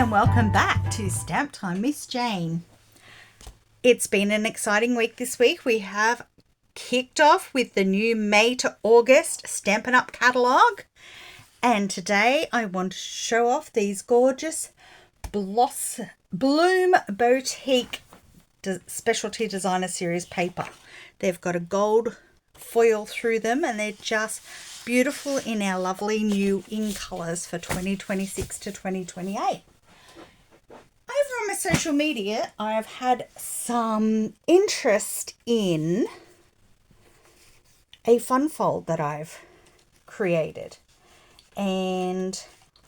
and welcome back to Stamp Time, Miss Jane. It's been an exciting week this week. We have kicked off with the new May to August Stampin' Up catalogue. And today I want to show off these gorgeous Bloom Boutique Specialty Designer Series paper. They've got a gold foil through them and they're just beautiful in our lovely new InColors for 2026 to 2028. Over on my social media, I have had some interest in a fun fold that I've created. And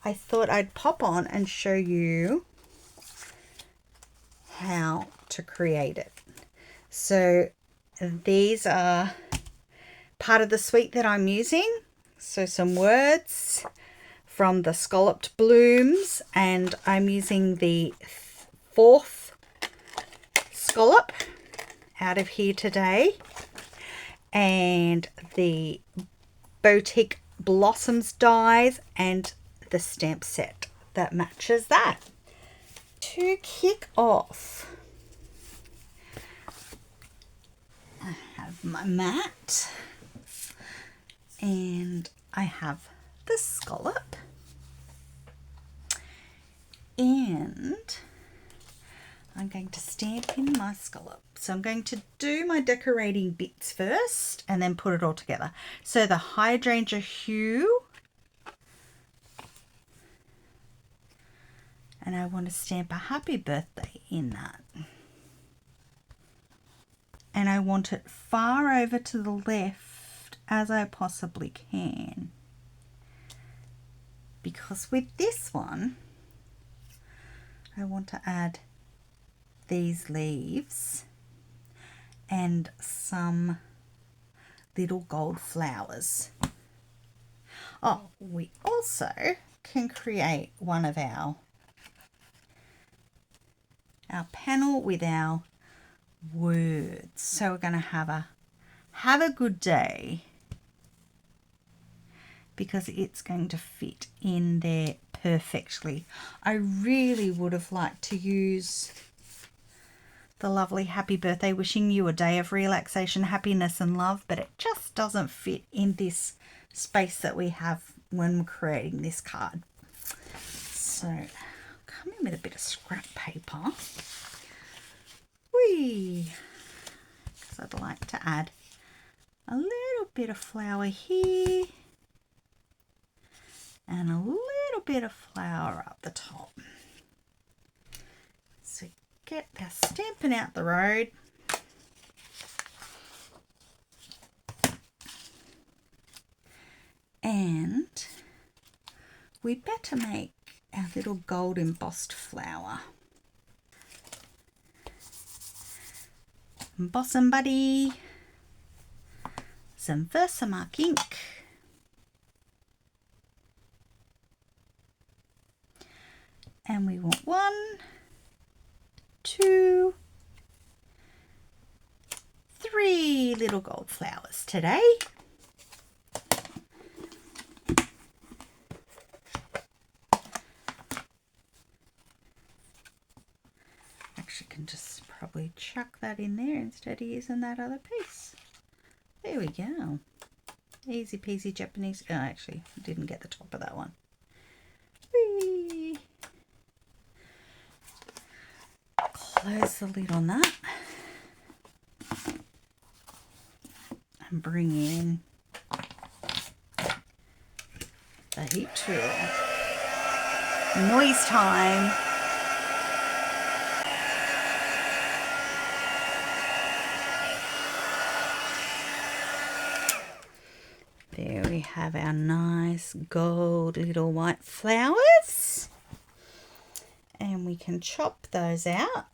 I thought I'd pop on and show you how to create it. So these are part of the suite that I'm using. So some words from the Scalloped Blooms, and I'm using the 4th scallop out of here today, and the Boutique Blossoms dies and the stamp set that matches that. To kick off, I have my mat and I have the scallop, and I'm going to stamp in my scallop. So I'm going to do my decorating bits first and then put it all together. So the Hydrangea hue, and I want to stamp a happy birthday in that. And I want it far over to the left as I possibly can. Because with this one, I want to add these leaves and some little gold flowers. Oh, we also can create one of our panel with our words. So we're going to have a good day, because it's going to fit in there perfectly. I really would have liked to use the lovely happy birthday, wishing you a day of relaxation, happiness and love, but it just doesn't fit in this space that we have when we're creating this card. So I'll come in with a bit of scrap paper. Whee! Because I'd like to add a little bit of flower here and a little bit of flower up the top. So get our Stampin' out the road. And we better make our little gold embossed flower. Emboss 'em, buddy. Some Versamark ink. And we want 1, 2, 3 little gold flowers today. Actually, can just probably chuck that in there instead of using that other piece. There we go. Easy peasy Japanese. Oh, actually, I didn't get the top of that one. Whee! Close the lid on that and bring in the heat tool. Noise time. There we have our nice gold little white flowers, and we can chop those out.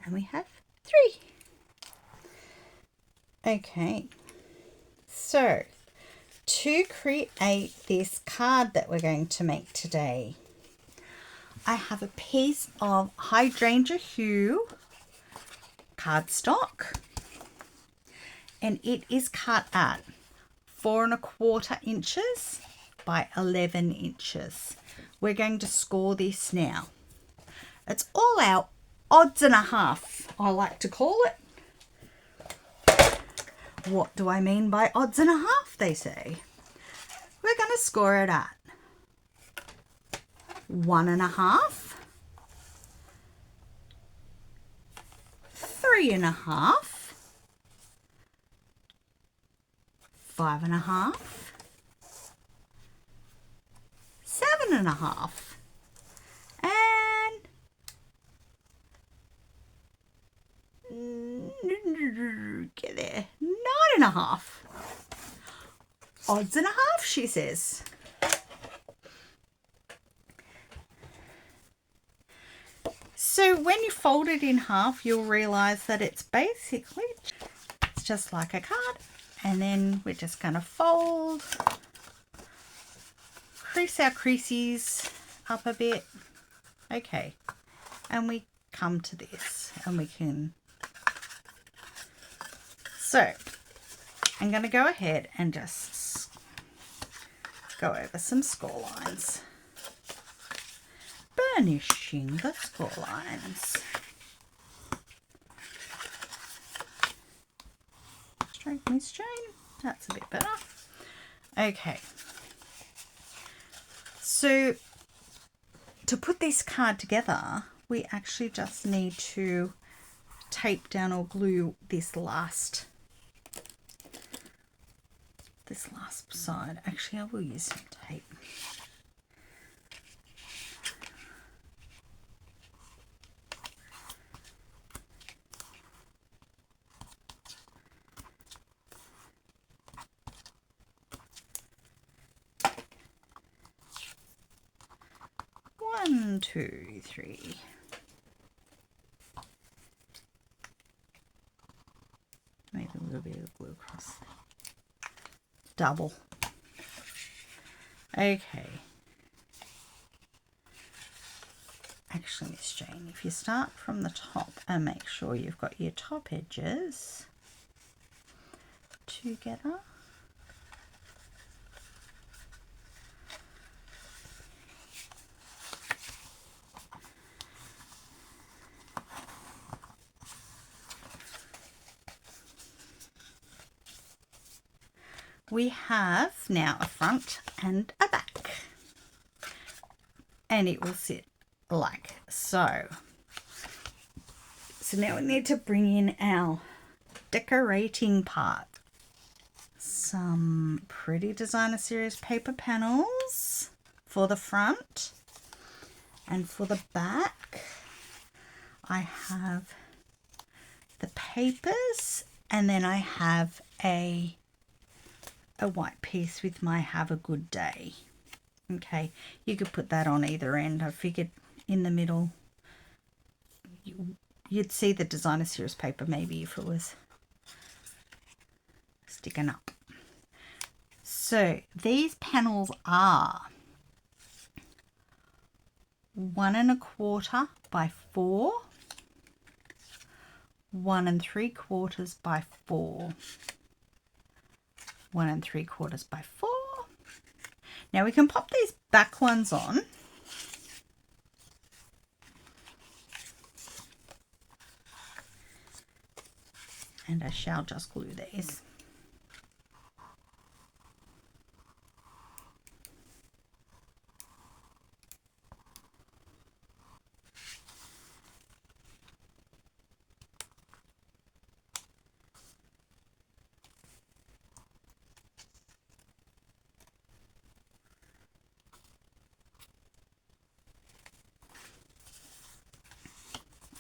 And we have 3. Okay, so to create this card that we're going to make today, I have a piece of Hydrangea hue cardstock, and it is cut at 4 1/4 inches by 11 inches. We're going to score this now. It's all our odds and a half, I like to call it. What do I mean by odds and a half, they say? We're going to score it at 1.5, 3.5, 5.5, 7.5, and get there, 9.5. Odds and a half, she says. So when you fold it in half, you'll realize that it's basically, it's just like a card. And then we're just going to fold, crease our creases up a bit. Okay. And we come to this and we can, so I'm going to go ahead and just go over some score lines. Burnishing the score lines. Stroke Miss Jane. That's a bit better. Okay. So to put this card together, we actually just need to tape down or glue this last side. Actually, I will use some tape. One, two, three. Maybe a little bit of glue across. Double. Okay. Actually, Miss Jane, if you start from the top and make sure you've got your top edges together. We have now a front and a back, and it will sit like so. So now we need to bring in our decorating part. Some pretty Designer Series paper panels for the front, and for the back I have the papers, and then I have a white piece with my Have a Good Day. Okay, you could put that on either end. I figured in the middle you'd see the Designer Series paper maybe if it was sticking up. So these panels are 1.25 by 4, 1 3/4 by 4, 1 3/4 by 4. Now we can pop these back ones on. And I shall just glue these.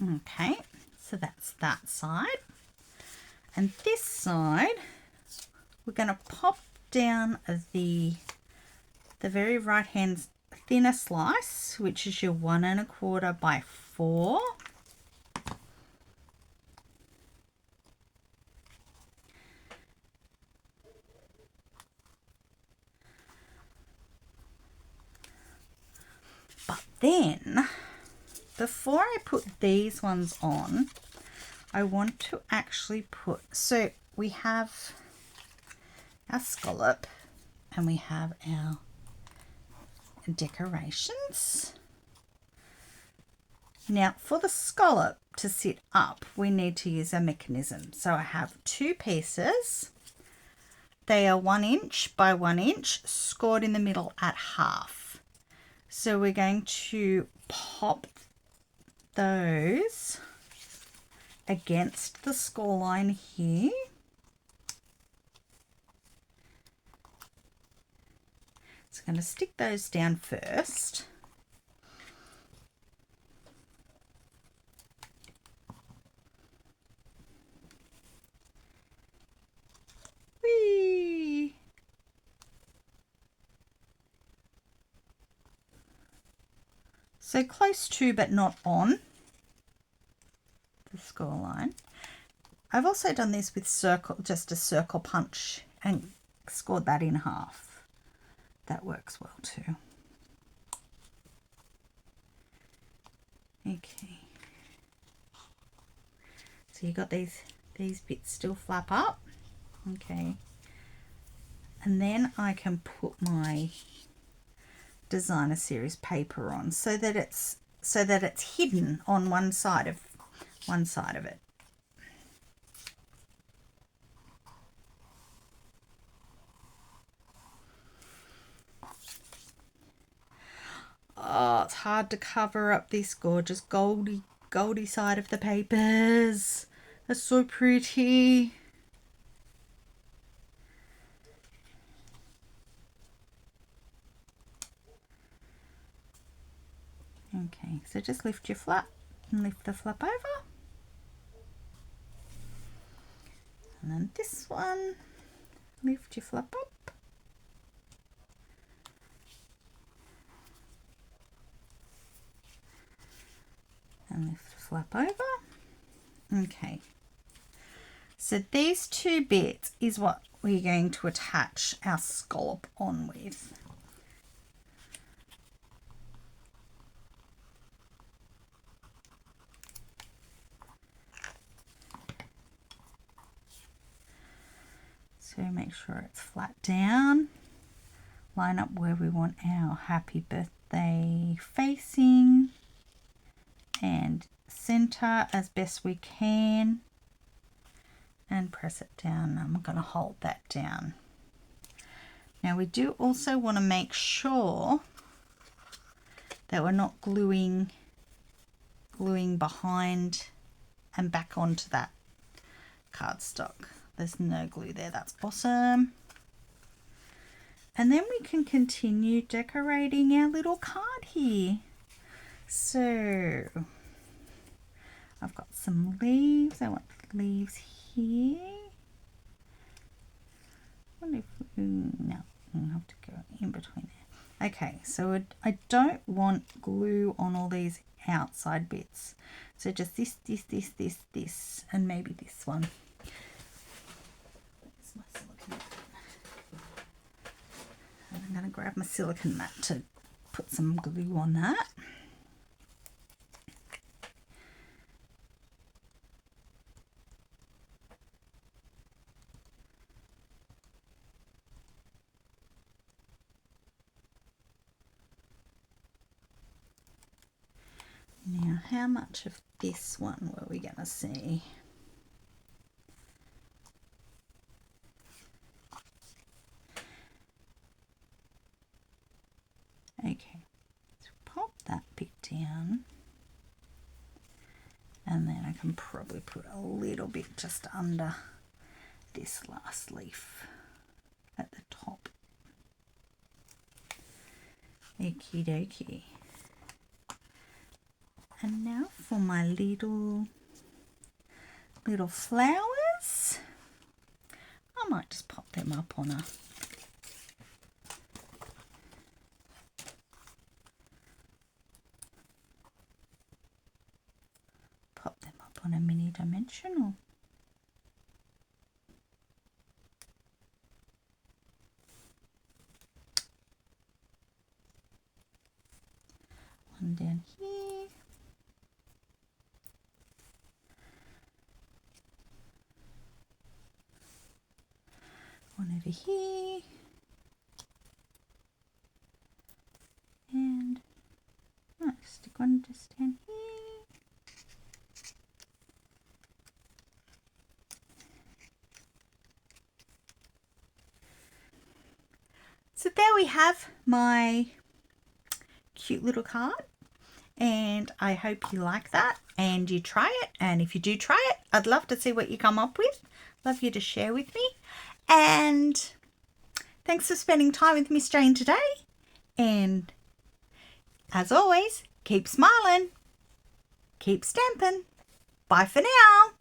Okay, so that's that side. And this side, we're going to pop down the very right hand thinner slice, which is your 1 1/4 by 4. But then, before I put these ones on, I want to actually put, so we have our scallop and we have our decorations. Now for the scallop to sit up, we need to use a mechanism. So I have 2 pieces. They are 1 inch by 1 inch, scored in the middle at half. So we're going to pop those against the score line here. So I'm going to stick those down first. Whee! So close to but not on the score line. I've also done this with just a circle punch and scored that in half. That works well too. Okay. So you got these bits still flap up. Okay. And then I can put my designer series paper on so that it's hidden on one side of it. Oh, it's hard to cover up this gorgeous goldy side of the papers. That's so pretty. Okay, so just lift your flap and lift the flap over. And then this one, lift your flap up. And lift the flap over. Okay. So these 2 bits is what we're going to attach our scallop on with. So make sure it's flat down. Line up where we want our happy birthday facing and center as best we can and press it down. I'm going to hold that down. Now we do also want to make sure that we're not gluing behind and back onto that cardstock. There's no glue there. That's awesome. And then we can continue decorating our little card here. So I've got some leaves. I want leaves here. No, I'll have to go in between there. Okay, so I don't want glue on all these outside bits. So just this, and maybe this one. Where's my silicone mat? And I'm going to grab my silicone mat to put some glue on that. Now, how much of this one were we going to see? Okay, so pop that bit down, and then I can probably put a little bit just under this last leaf at the top. Okie dokie. And now for my little flowers. I might just pop them up on a mini dimensional. One down here. One over here. one just down here. So there we have my cute little card, and I hope you like that and you try it. And if you do try it, I'd love to see what you come up with. Love you to share with me. And thanks for spending time with Miss Jane today. And as always, keep smiling, keep stamping. Bye for now.